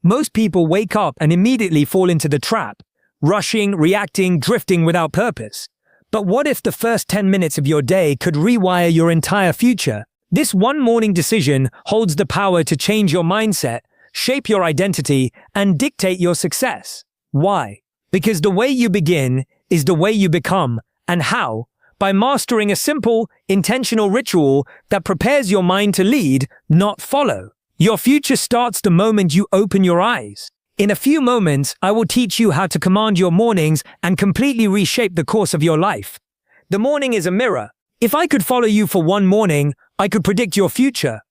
Most people wake up and immediately fall into the trap, rushing, reacting, drifting without purpose. But what if the first 10 minutes of your day could rewire your entire future? This one morning decision holds the power to change your mindset, shape your identity, and dictate your success. Why? Because the way you begin is the way you become. And how? By mastering a simple, intentional ritual that prepares your mind to lead, not follow. Your future starts the moment you open your eyes. In a few moments, I will teach you how to command your mornings and completely reshape the course of your life. The morning is a mirror. If I could follow you for one morning, I could predict your future.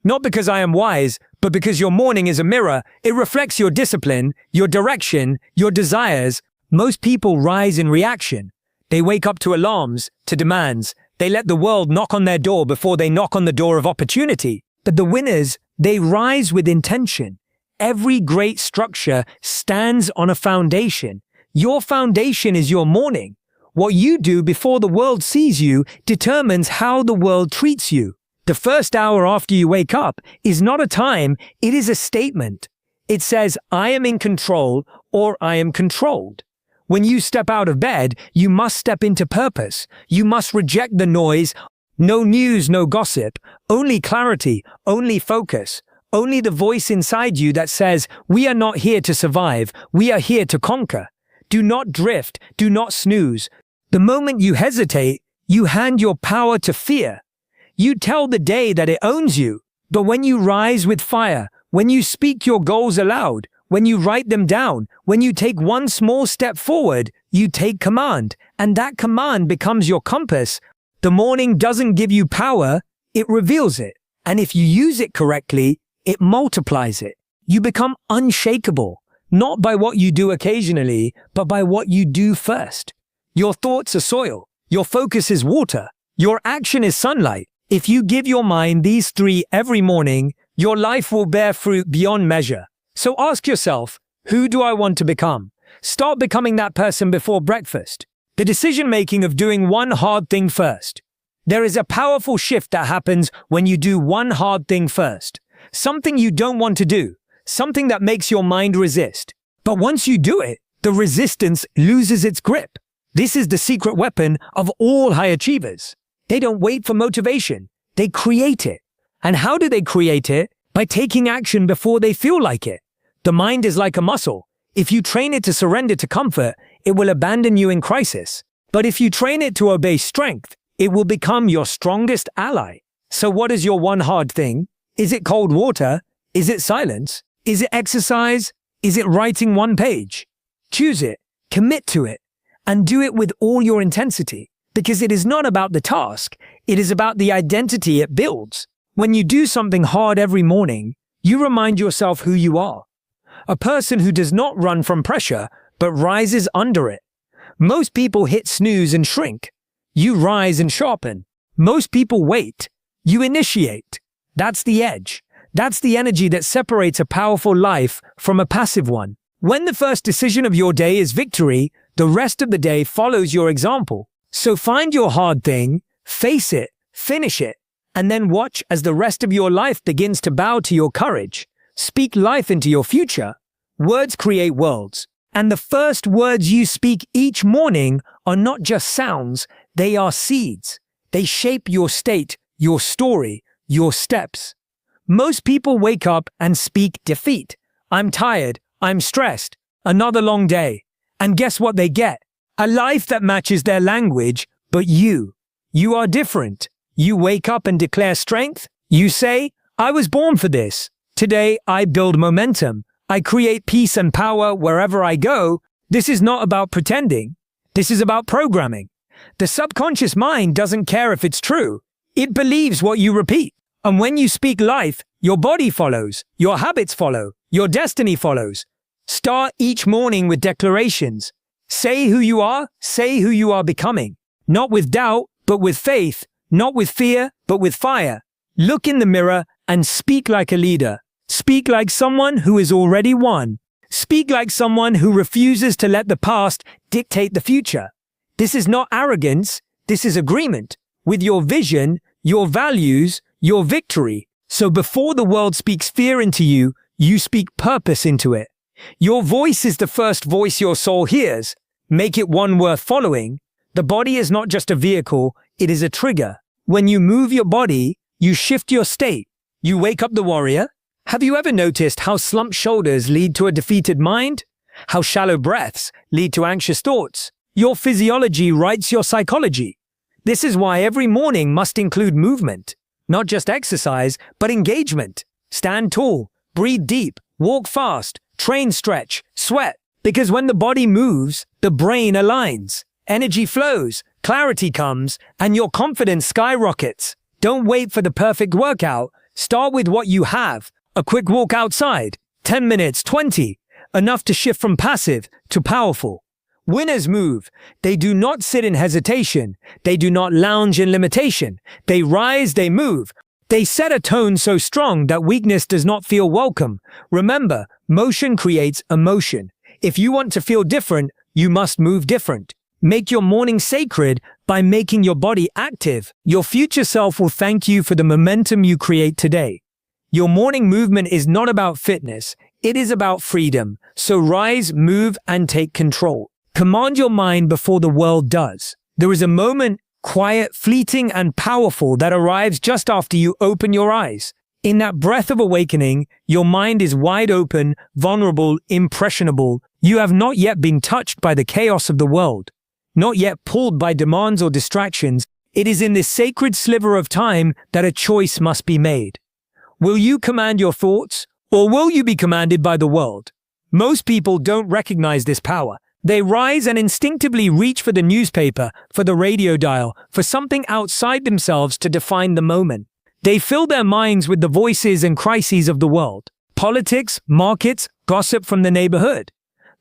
Not because I am wise, but because your morning is a mirror. It reflects your discipline, your direction, your desires. Most people rise in reaction. They wake up to alarms, to demands. They let the world knock on their door before they knock on the door of opportunity. But the winners, they rise with intention. Every great structure stands on a foundation. Your foundation is your morning. What you do before the world sees you determines how the world treats you. The first hour after you wake up is not a time, it is a statement. It says, I am in control or I am controlled. When you step out of bed, you must step into purpose. You must reject the noise. No news, no gossip, only clarity, only focus, only the voice inside you that says, we are not here to survive, we are here to conquer. Do not drift, do not snooze. The moment you hesitate, you hand your power to fear. You tell the day that it owns you. But when you rise with fire, when you speak your goals aloud, when you write them down, when you take one small step forward, you take command, and that command becomes your compass. The morning doesn't give you power, it reveals it. And if you use it correctly, it multiplies it. You become unshakable, not by what you do occasionally, but by what you do first. Your thoughts are soil. Your focus is water. Your action is sunlight. If you give your mind these three every morning, your life will bear fruit beyond measure. So ask yourself, who do I want to become? Start becoming that person before breakfast. The decision-making of doing one hard thing first. There is a powerful shift that happens when you do one hard thing first. Something you don't want to do. Something that makes your mind resist. But once you do it, the resistance loses its grip. This is the secret weapon of all high achievers. They don't wait for motivation. They create it. And how do they create it? By taking action before they feel like it. The mind is like a muscle. If you train it to surrender to comfort, it will abandon you in crisis. But if you train it to obey strength, it will become your strongest ally. So what is your one hard thing? Is it cold water? Is it silence? Is it exercise? Is it writing one page? Choose it, commit to it, and do it with all your intensity. Because it is not about the task, it is about the identity it builds. When you do something hard every morning, you remind yourself who you are. A person who does not run from pressure, but rises under it. Most people hit snooze and shrink. You rise and sharpen. Most people wait. You initiate. That's the edge. That's the energy that separates a powerful life from a passive one. When the first decision of your day is victory, the rest of the day follows your example. So find your hard thing, face it, finish it, and then watch as the rest of your life begins to bow to your courage. Speak life into your future. Words create worlds. And the first words you speak each morning are not just sounds, they are seeds. They shape your state, your story, your steps. Most people wake up and speak defeat. I'm tired, I'm stressed, another long day. And guess what they get? A life that matches their language, but you are different. You wake up and declare strength. You say, I was born for this. Today, I build momentum. I create peace and power wherever I go. This is not about pretending. This is about programming. The subconscious mind doesn't care if it's true. It believes what you repeat. And when you speak life, your body follows, your habits follow, your destiny follows. Start each morning with declarations. Say who you are, say who you are becoming. Not with doubt, but with faith. Not with fear, but with fire. Look in the mirror and speak like a leader. Speak like someone who has already won. Speak like someone who refuses to let the past dictate the future. This is not arrogance, this is agreement with your vision, your values, your victory. So before the world speaks fear into you, you speak purpose into it. Your voice is the first voice your soul hears. Make it one worth following. The body is not just a vehicle, it is a trigger. When you move your body, you shift your state. You wake up the warrior. Have you ever noticed how slumped shoulders lead to a defeated mind? How shallow breaths lead to anxious thoughts? Your physiology writes your psychology. This is why every morning must include movement. Not just exercise, but engagement. Stand tall, breathe deep, walk fast, train, stretch, sweat. Because when the body moves, the brain aligns. Energy flows, clarity comes, and your confidence skyrockets. Don't wait for the perfect workout. Start with what you have. A quick walk outside. 10 minutes, 20. Enough to shift from passive to powerful. Winners move. They do not sit in hesitation. They do not lounge in limitation. They rise, they move. They set a tone so strong that weakness does not feel welcome. Remember, motion creates emotion. If you want to feel different, you must move different. Make your morning sacred by making your body active. Your future self will thank you for the momentum you create today. Your morning movement is not about fitness. It is about freedom. So rise, move, and take control. Command your mind before the world does. There is a moment, quiet, fleeting, and powerful, that arrives just after you open your eyes. In that breath of awakening, your mind is wide open, vulnerable, impressionable. You have not yet been touched by the chaos of the world. Not yet pulled by demands or distractions. It is in this sacred sliver of time that a choice must be made. Will you command your thoughts, or will you be commanded by the world? Most people don't recognize this power. They rise and instinctively reach for the newspaper, for the radio dial, for something outside themselves to define the moment. They fill their minds with the voices and crises of the world. Politics, markets, gossip from the neighborhood.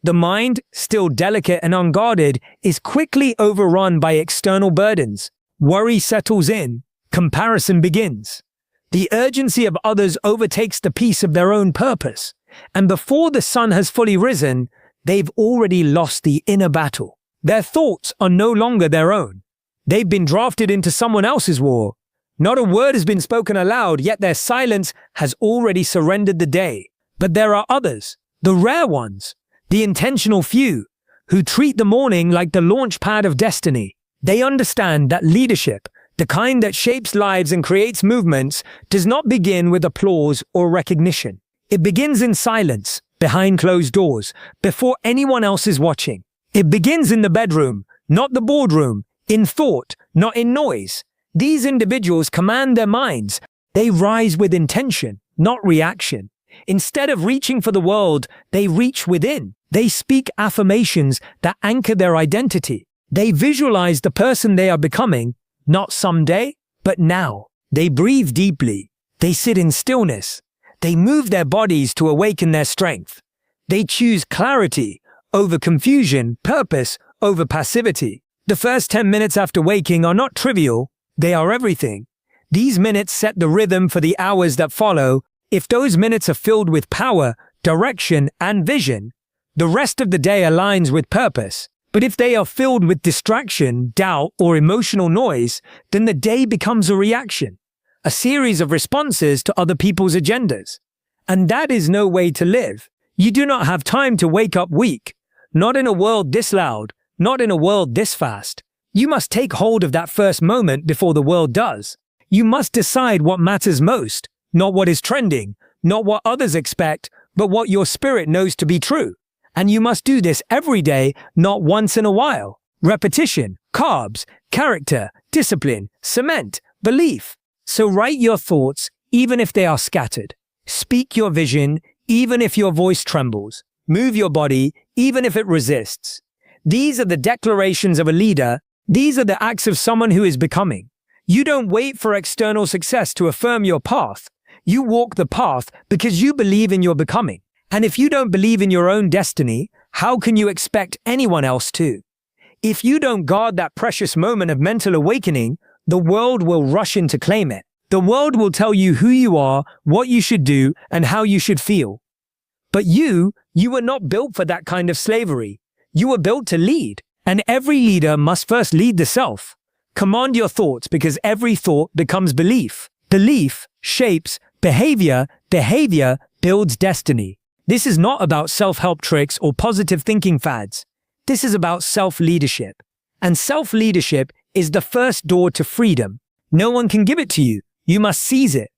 The mind, still delicate and unguarded, is quickly overrun by external burdens. Worry settles in. Comparison begins. The urgency of others overtakes the peace of their own purpose. And before the sun has fully risen, they've already lost the inner battle. Their thoughts are no longer their own. They've been drafted into someone else's war. Not a word has been spoken aloud, yet their silence has already surrendered the day. But there are others, the rare ones, the intentional few, who treat the morning like the launch pad of destiny. They understand that leadership, the kind that shapes lives and creates movements, does not begin with applause or recognition. It begins in silence, behind closed doors, before anyone else is watching. It begins in the bedroom, not the boardroom, in thought, not in noise. These individuals command their minds. They rise with intention, not reaction. Instead of reaching for the world, they reach within. They speak affirmations that anchor their identity. They visualize the person they are becoming, not someday, but now. They breathe deeply. They sit in stillness. They move their bodies to awaken their strength. They choose clarity over confusion, purpose over passivity. The first 10 minutes after waking are not trivial. They are everything. These minutes set the rhythm for the hours that follow. If those minutes are filled with power, direction, and vision, the rest of the day aligns with purpose. But if they are filled with distraction, doubt, or emotional noise, then the day becomes a reaction, a series of responses to other people's agendas. And that is no way to live. You do not have time to wake up weak. Not in a world this loud, not in a world this fast. You must take hold of that first moment before the world does. You must decide what matters most, not what is trending, not what others expect, but what your spirit knows to be true. And you must do this every day, not once in a while. Repetition, carbs, character, discipline, cement, belief. So write your thoughts, even if they are scattered. Speak your vision, even if your voice trembles. Move your body, even if it resists. These are the declarations of a leader. These are the acts of someone who is becoming. You don't wait for external success to affirm your path. You walk the path because you believe in your becoming. And if you don't believe in your own destiny, how can you expect anyone else to? If you don't guard that precious moment of mental awakening, the world will rush in to claim it. The world will tell you who you are, what you should do, and how you should feel. But you were not built for that kind of slavery. You were built to lead, and every leader must first lead the self. Command your thoughts because every thought becomes belief. Belief shapes behavior, behavior builds destiny. This is not about self-help tricks or positive thinking fads. This is about self-leadership. And self-leadership is the first door to freedom. No one can give it to you. You must seize it.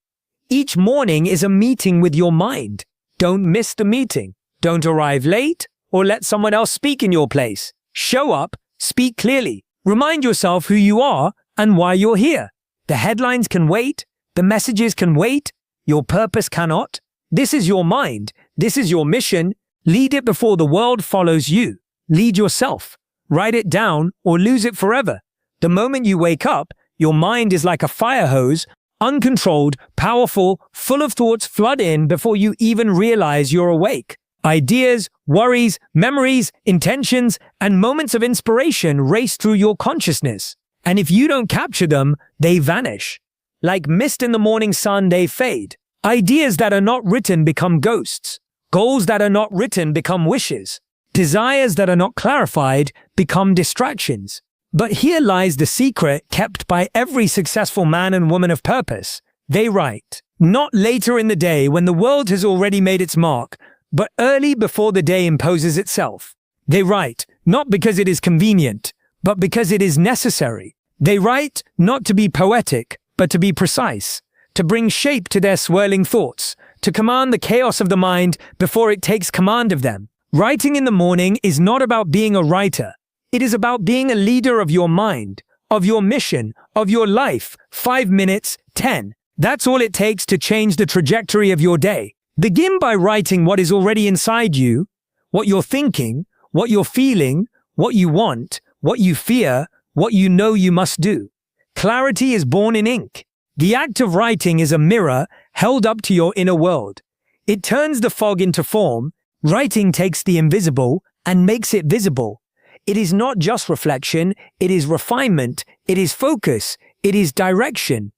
Each morning is a meeting with your mind. Don't miss the meeting. Don't arrive late or let someone else speak in your place. Show up, speak clearly. Remind yourself who you are and why you're here. The headlines can wait. The messages can wait. Your purpose cannot. This is your mind. This is your mission. Lead it before the world follows you. Lead yourself. Write it down or lose it forever. The moment you wake up, your mind is like a fire hose, uncontrolled, powerful, full of thoughts flood in before you even realize you're awake. Ideas, worries, memories, intentions, and moments of inspiration race through your consciousness. And if you don't capture them, they vanish. Like mist in the morning sun, they fade. Ideas that are not written become ghosts. Goals that are not written become wishes. Desires that are not clarified become distractions. But here lies the secret kept by every successful man and woman of purpose. They write, not later in the day when the world has already made its mark, but early before the day imposes itself. They write, not because it is convenient, but because it is necessary. They write not to be poetic, but to be precise, to bring shape to their swirling thoughts, to command the chaos of the mind before it takes command of them. Writing in the morning is not about being a writer. It is about being a leader of your mind, of your mission, of your life. 5 minutes, 10. That's all it takes to change the trajectory of your day. Begin by writing what is already inside you, what you're thinking, what you're feeling, what you want, what you fear, what you know you must do. Clarity is born in ink. The act of writing is a mirror held up to your inner world. It turns the fog into form. Writing takes the invisible and makes it visible. It is not just reflection, it is refinement, it is focus, it is direction.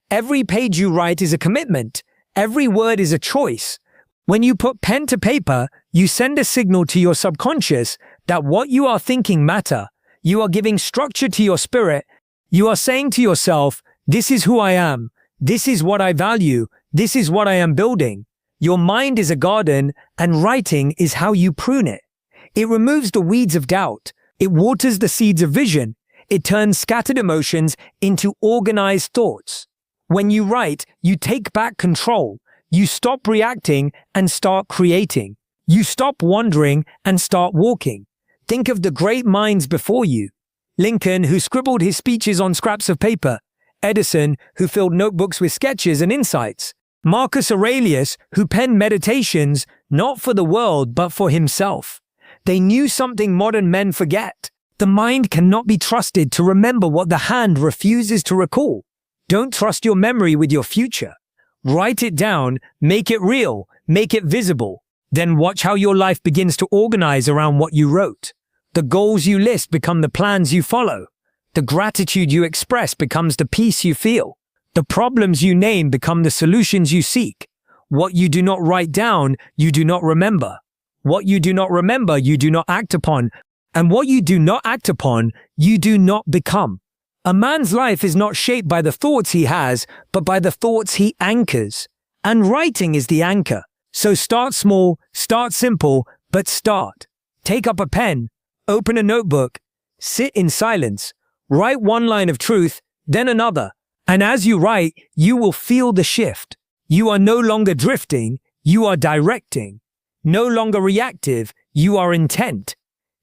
Every page you write is a commitment. Every word is a choice. When you put pen to paper, you send a signal to your subconscious that what you are thinking matter. You are giving structure to your spirit. You are saying to yourself, this is who I am. This is what I value. This is what I am building. Your mind is a garden, and writing is how you prune it. It removes the weeds of doubt. It waters the seeds of vision. It turns scattered emotions into organized thoughts. When you write, you take back control. You stop reacting and start creating. You stop wandering and start walking. Think of the great minds before you. Lincoln, who scribbled his speeches on scraps of paper. Edison, who filled notebooks with sketches and insights. Marcus Aurelius, who penned meditations not for the world but for himself. They knew something modern men forget. The mind cannot be trusted to remember what the hand refuses to recall. Don't trust your memory with your future. Write it down, make it real, make it visible. Then watch how your life begins to organize around what you wrote. The goals you list become the plans you follow. The gratitude you express becomes the peace you feel. The problems you name become the solutions you seek. What you do not write down, you do not remember. What you do not remember, you do not act upon. And what you do not act upon, you do not become. A man's life is not shaped by the thoughts he has, but by the thoughts he anchors. And writing is the anchor. So start small, start simple, but start. Take up a pen, open a notebook, sit in silence, write one line of truth, then another. And as you write, you will feel the shift. You are no longer drifting, you are directing. No longer reactive, you are intent.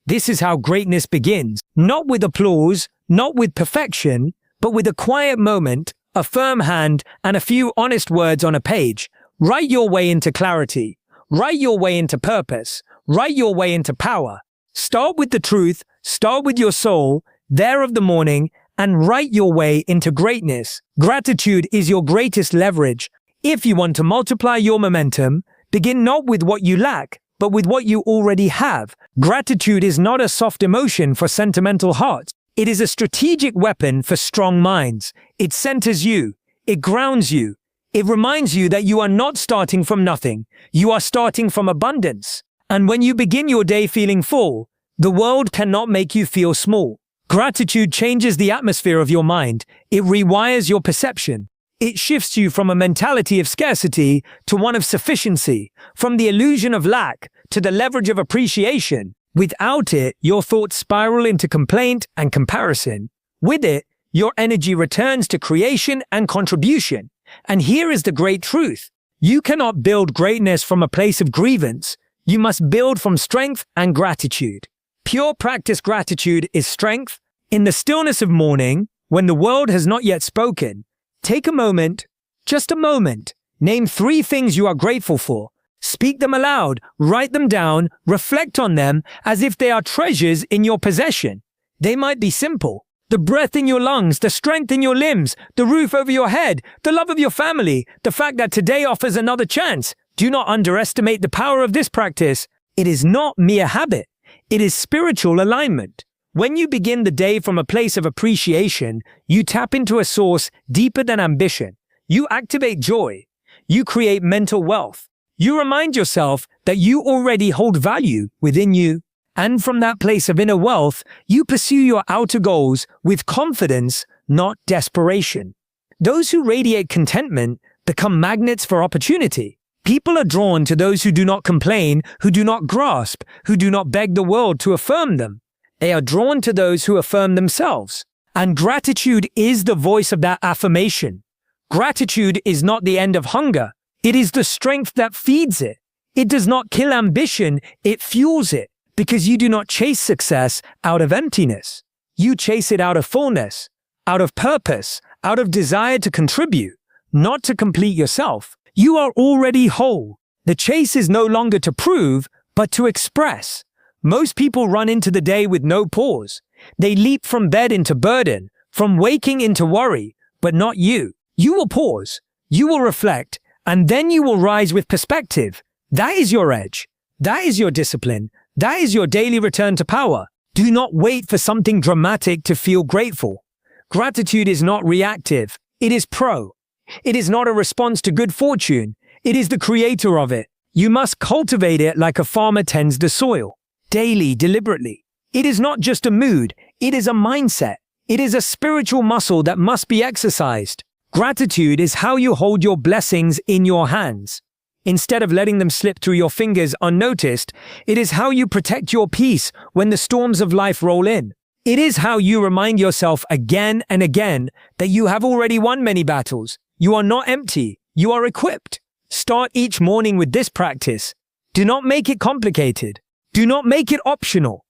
This is how greatness begins, not with applause, not with perfection, but with a quiet moment, a firm hand, and a few honest words on a page. Write your way into clarity. Write your way into purpose. Write your way into power. Start with the truth, start with your soul, there of the morning, and write your way into greatness. Gratitude is your greatest leverage. If you want to multiply your momentum, begin not with what you lack, but with what you already have. Gratitude is not a soft emotion for sentimental hearts. It is a strategic weapon for strong minds. It centers you. It grounds you. It reminds you that you are not starting from nothing. You are starting from abundance. And when you begin your day feeling full, the world cannot make you feel small. Gratitude changes the atmosphere of your mind. It rewires your perception. It shifts you from a mentality of scarcity to one of sufficiency, from the illusion of lack to the leverage of appreciation. Without it, your thoughts spiral into complaint and comparison. With it, your energy returns to creation and contribution. And here is the great truth. You cannot build greatness from a place of grievance. You must build from strength and gratitude. Pure practice gratitude is strength. In the stillness of morning, when the world has not yet spoken, take a moment, just a moment. Name 3 things you are grateful for. Speak them aloud, write them down, reflect on them as if they are treasures in your possession. They might be simple. The breath in your lungs, the strength in your limbs, the roof over your head, the love of your family, the fact that today offers another chance. Do not underestimate the power of this practice. It is not mere habit. It is spiritual alignment. When you begin the day from a place of appreciation, you tap into a source deeper than ambition. You activate joy. You create mental wealth. You remind yourself that you already hold value within you. And from that place of inner wealth, you pursue your outer goals with confidence, not desperation. Those who radiate contentment become magnets for opportunity. People are drawn to those who do not complain, who do not grasp, who do not beg the world to affirm them. They are drawn to those who affirm themselves. And gratitude is the voice of that affirmation. Gratitude is not the end of hunger. It is the strength that feeds it. It does not kill ambition, it fuels it. Because you do not chase success out of emptiness. You chase it out of fullness, out of purpose, out of desire to contribute, not to complete yourself. You are already whole. The chase is no longer to prove, but to express. Most people run into the day with no pause. They leap from bed into burden, from waking into worry, but not you. You will pause, you will reflect, and then you will rise with perspective. That is your edge. That is your discipline. That is your daily return to power. Do not wait for something dramatic to feel grateful. Gratitude is not reactive. It is pro. It is not a response to good fortune. It is the creator of it. You must cultivate it like a farmer tends the soil. Daily, deliberately. It is not just a mood. It is a mindset. It is a spiritual muscle that must be exercised. Gratitude is how you hold your blessings in your hands. Instead of letting them slip through your fingers unnoticed, it is how you protect your peace when the storms of life roll in. It is how you remind yourself again and again that you have already won many battles. You are not empty. You are equipped. Start each morning with this practice. Do not make it complicated. Do not make it optional.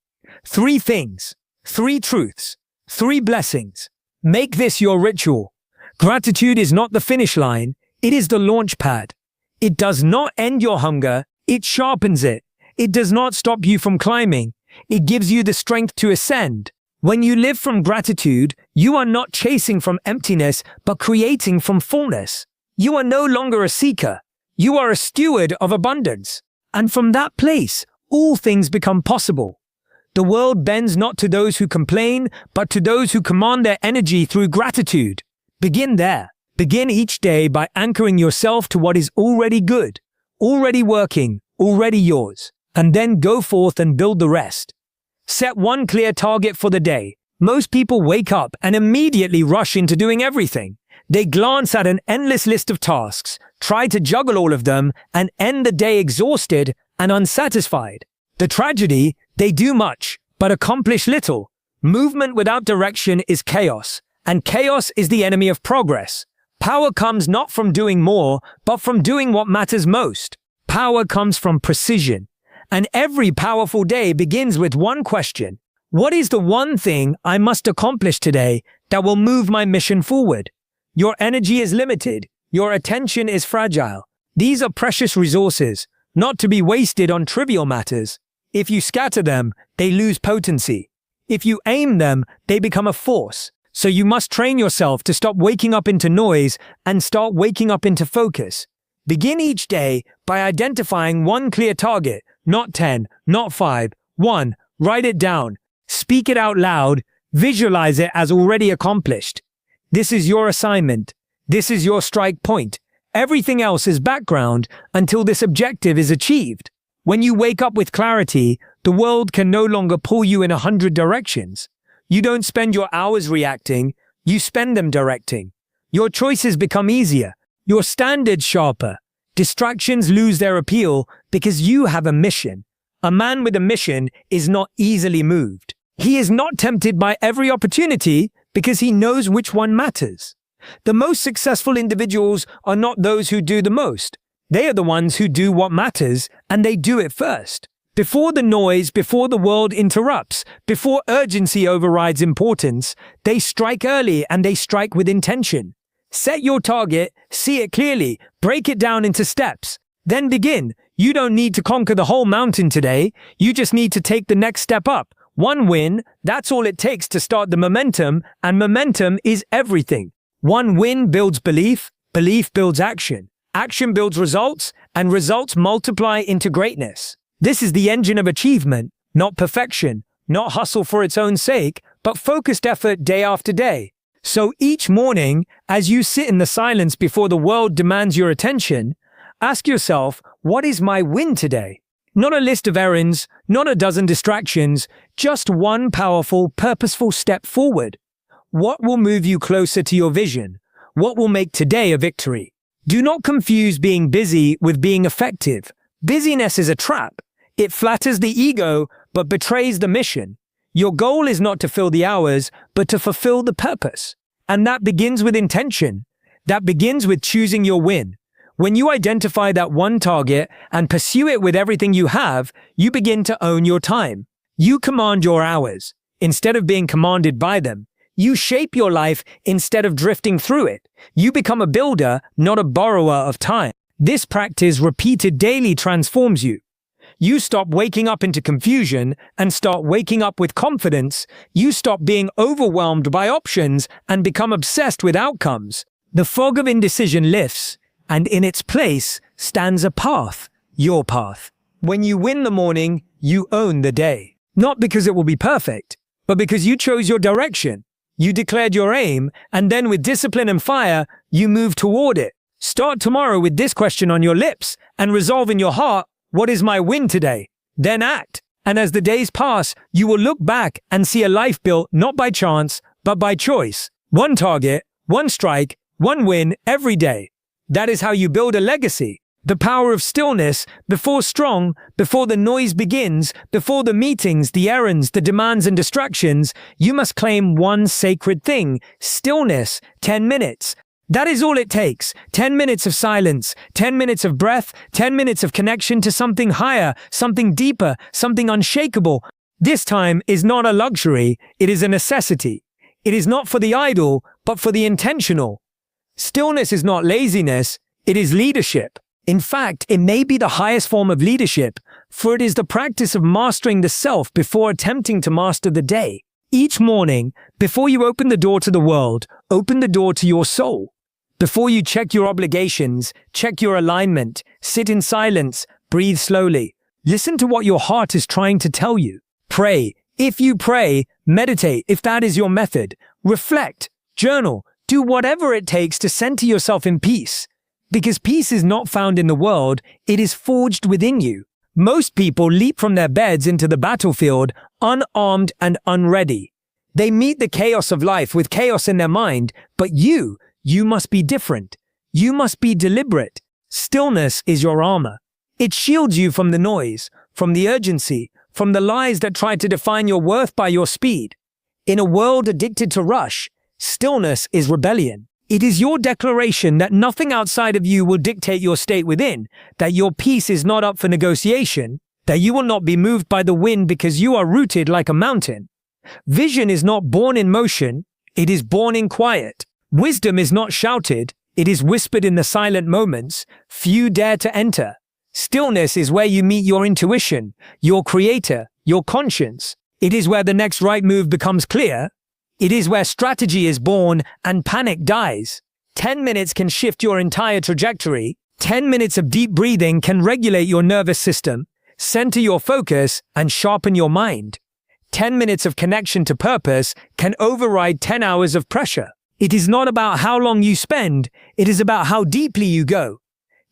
3 things, 3 truths, 3 blessings. Make this your ritual. Gratitude is not the finish line. It is the launch pad. It does not end your hunger, it sharpens it. It does not stop you from climbing. It gives you the strength to ascend. When you live from gratitude, you are not chasing from emptiness, but creating from fullness. You are no longer a seeker. You are a steward of abundance. And from that place, all things become possible. The world bends not to those who complain, but to those who command their energy through gratitude. Begin there. Begin each day by anchoring yourself to what is already good, already working, already yours, and then go forth and build the rest. Set one clear target for the day. Most people wake up and immediately rush into doing everything. They glance at an endless list of tasks, try to juggle all of them, and end the day exhausted and unsatisfied. The tragedy, they do much, but accomplish little. Movement without direction is chaos, and chaos is the enemy of progress. Power comes not from doing more, but from doing what matters most. Power comes from precision. And every powerful day begins with one question. What is the one thing I must accomplish today that will move my mission forward? Your energy is limited. Your attention is fragile. These are precious resources, not to be wasted on trivial matters. If you scatter them, they lose potency. If you aim them, they become a force. So you must train yourself to stop waking up into noise and start waking up into focus. Begin each day by identifying one clear target, not 10, not 5, 1. Write it down. Speak it out loud. Visualize it as already accomplished. This is your assignment. This is your strike point. Everything else is background until this objective is achieved. When you wake up with clarity, the world can no longer pull you in 100 directions. You don't spend your hours reacting, you spend them directing. Your choices become easier. Your standards sharper. Distractions lose their appeal because you have a mission. A man with a mission is not easily moved. He is not tempted by every opportunity because he knows which one matters. The most successful individuals are not those who do the most. They are the ones who do what matters, and they do it first. Before the noise, before the world interrupts, before urgency overrides importance, they strike early and they strike with intention. Set your target, see it clearly, break it down into steps. Then begin. You don't need to conquer the whole mountain today. You just need to take the next step up. One win, that's all it takes to start the momentum, and momentum is everything. One win builds belief, belief builds action. Action builds results, and results multiply into greatness. This is the engine of achievement, not perfection, not hustle for its own sake, but focused effort day after day. So each morning, as you sit in the silence before the world demands your attention, ask yourself, what is my win today? Not a list of errands, not a dozen distractions, just one powerful, purposeful step forward. What will move you closer to your vision? What will make today a victory? Do not confuse being busy with being effective. Busyness is a trap. It flatters the ego, but betrays the mission. Your goal is not to fill the hours, but to fulfill the purpose. And that begins with intention. That begins with choosing your win. When you identify that one target and pursue it with everything you have, you begin to own your time. You command your hours, instead of being commanded by them. You shape your life instead of drifting through it. You become a builder, not a borrower of time. This practice, repeated daily, transforms you. You stop waking up into confusion and start waking up with confidence. You stop being overwhelmed by options and become obsessed with outcomes. The fog of indecision lifts, and in its place stands a path, your path. When you win the morning, you own the day. Not because it will be perfect, but because you chose your direction. You declared your aim, and then with discipline and fire, you move toward it. Start tomorrow with this question on your lips and resolve in your heart, what is my win today? Then act. And as the days pass, you will look back and see a life built not by chance, but by choice. One target, one strike, one win every day. That is how you build a legacy. The power of stillness, before strong, before the noise begins, before the meetings, the errands, the demands and distractions, you must claim one sacred thing, stillness, 10 minutes. That is all it takes. 10 minutes of silence, 10 minutes of breath, 10 minutes of connection to something higher, something deeper, something unshakable. This time is not a luxury, it is a necessity. It is not for the idle, but for the intentional. Stillness is not laziness, it is leadership. In fact, it may be the highest form of leadership, for it is the practice of mastering the self before attempting to master the day. Each morning, before you open the door to the world, open the door to your soul. Before you check your obligations, check your alignment, sit in silence, breathe slowly. Listen to what your heart is trying to tell you. Pray. If you pray, meditate if that is your method. Reflect, journal, do whatever it takes to center yourself in peace. Because peace is not found in the world, it is forged within you. Most people leap from their beds into the battlefield unarmed and unready. They meet the chaos of life with chaos in their mind, but you must be different. You must be deliberate. Stillness is your armor. It shields you from the noise, from the urgency, from the lies that try to define your worth by your speed. In a world addicted to rush, stillness is rebellion. It is your declaration that nothing outside of you will dictate your state within, that your peace is not up for negotiation, that you will not be moved by the wind because you are rooted like a mountain. Vision is not born in motion, it is born in quiet. Wisdom is not shouted, it is whispered in the silent moments few dare to enter. Stillness is where you meet your intuition, your creator, your conscience. It is where the next right move becomes clear. It is where strategy is born and panic dies. 10 minutes can shift your entire trajectory. 10 minutes of deep breathing can regulate your nervous system, center your focus, and sharpen your mind. 10 minutes of connection to purpose can override 10 hours of pressure. It is not about how long you spend, it is about how deeply you go.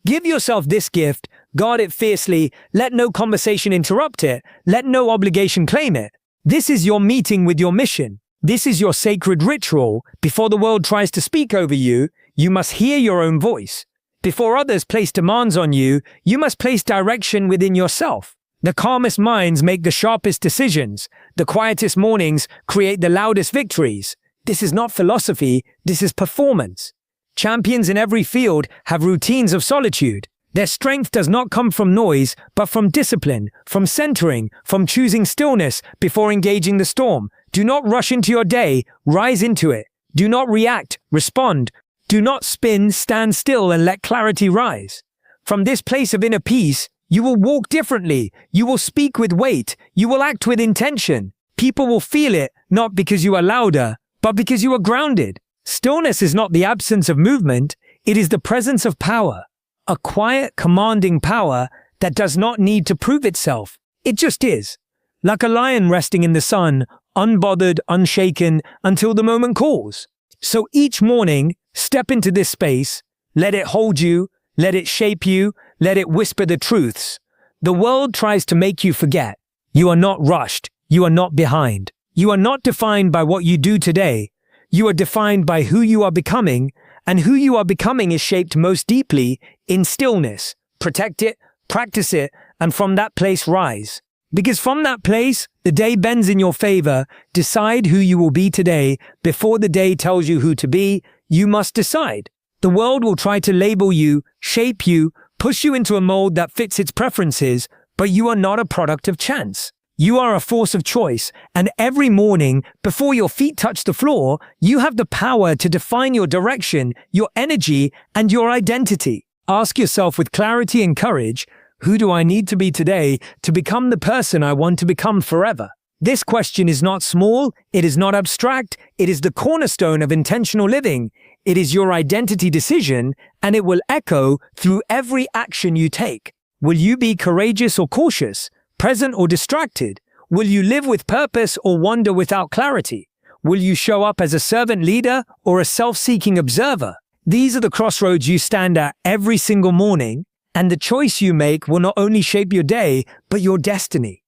Give yourself this gift, guard it fiercely, let no conversation interrupt it, let no obligation claim it. This is your meeting with your mission. This is your sacred ritual. Before the world tries to speak over you, you must hear your own voice. Before others place demands on you, you must place direction within yourself. The calmest minds make the sharpest decisions. The quietest mornings create the loudest victories. This is not philosophy, this is performance. Champions in every field have routines of solitude. Their strength does not come from noise, but from discipline, from centering, from choosing stillness before engaging the storm. Do not rush into your day, rise into it. Do not react, respond. Do not spin, stand still and let clarity rise. From this place of inner peace, you will walk differently. You will speak with weight. You will act with intention. People will feel it, not because you are louder, but because you are grounded. Stillness is not the absence of movement. It is the presence of power. A quiet, commanding power that does not need to prove itself. It just is. Like a lion resting in the sun, unbothered, unshaken, until the moment calls. So each morning, step into this space. Let it hold you. Let it shape you. Let it whisper the truths. The world tries to make you forget. You are not rushed. You are not behind. You are not defined by what you do today. You are defined by who you are becoming, and who you are becoming is shaped most deeply in stillness. Protect it, practice it, and from that place rise. Because from that place, the day bends in your favor. Decide who you will be today. Before the day tells you who to be, you must decide. The world will try to label you, shape you, push you into a mold that fits its preferences, but you are not a product of chance. You are a force of choice, and every morning, before your feet touch the floor, you have the power to define your direction, your energy, and your identity. Ask yourself with clarity and courage, who do I need to be today to become the person I want to become forever? This question is not small, it is not abstract, it is the cornerstone of intentional living. It is your identity decision, and it will echo through every action you take. Will you be courageous or cautious? Present or distracted? Will you live with purpose or wander without clarity? Will you show up as a servant leader or a self-seeking observer? These are the crossroads you stand at every single morning, and the choice you make will not only shape your day, but your destiny.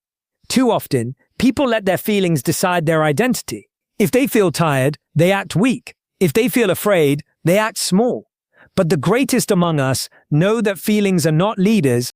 Too often, people let their feelings decide their identity. If they feel tired, they act weak. If they feel afraid, they act small. But the greatest among us know that feelings are not leaders,